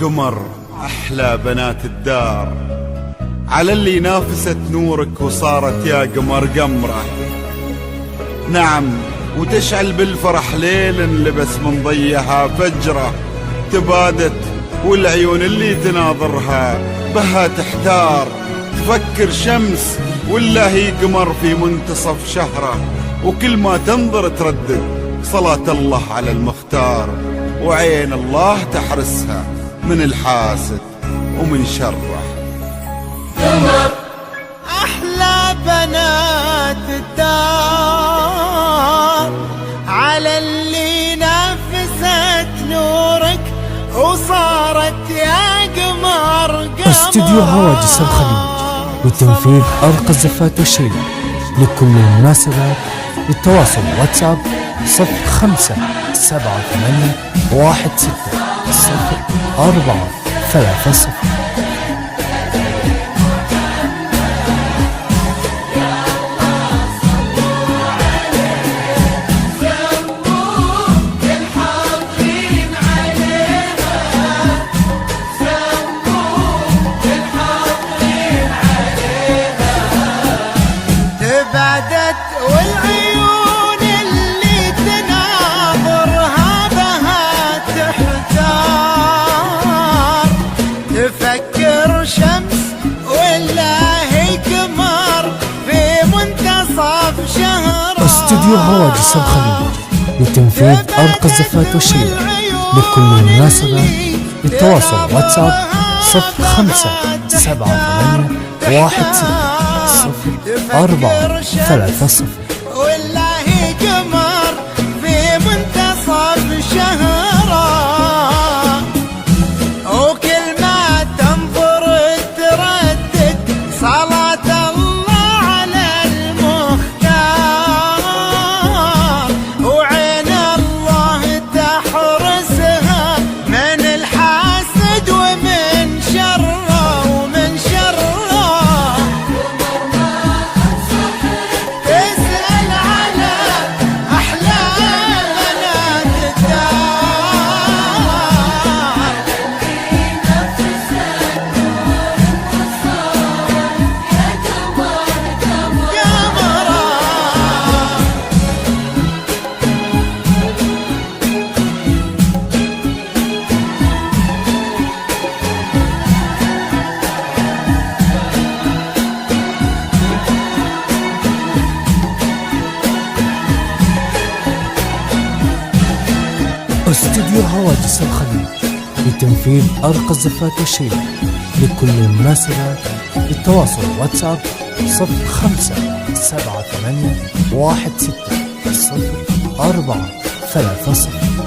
قمر أحلى بنات الدار، على اللي نافست نورك وصارت يا قمر قمرة. نعم وتشعل بالفرح ليل لبس من ضيها فجرة، تبادت والعيون اللي تناظرها بها تحتار، تفكر شمس ولا هي قمر في منتصف شهره، وكل ما تنظر تردد صلاة الله على المختار، وعين الله تحرسها من الحاسد ومن شره. قمر أحلى بنات الدار، على اللي نفست نورك وصارت يا قمر قمر. استوديو هواجس الخليج لتنفيذ أرقى الزفات والشيل لكل المناسبات. للتواصل واتساب 0578160430. والعيون اللي تناظرها بها تحتار، تفكر شمس ولا هي قمر في منتصف شهر. استوديو هواجس الخليج لتنفيذ أرقى الزفات والشيل لكل المناسبات. للتواصل واتساب 0578160430. ولا هي قمر في منتصف شهره، وكل ما تنظر تردد صلاة الله على المختار، وعين الله تحرسها من الحاسد ومن شره ومن شره. تسأل على أحلى بنات الدار، قمرة. استوديو هواجس الخليج لتنفيذ أرقى الزفات والشيل لكل المناسبات. للتواصل واتساب 0578160430.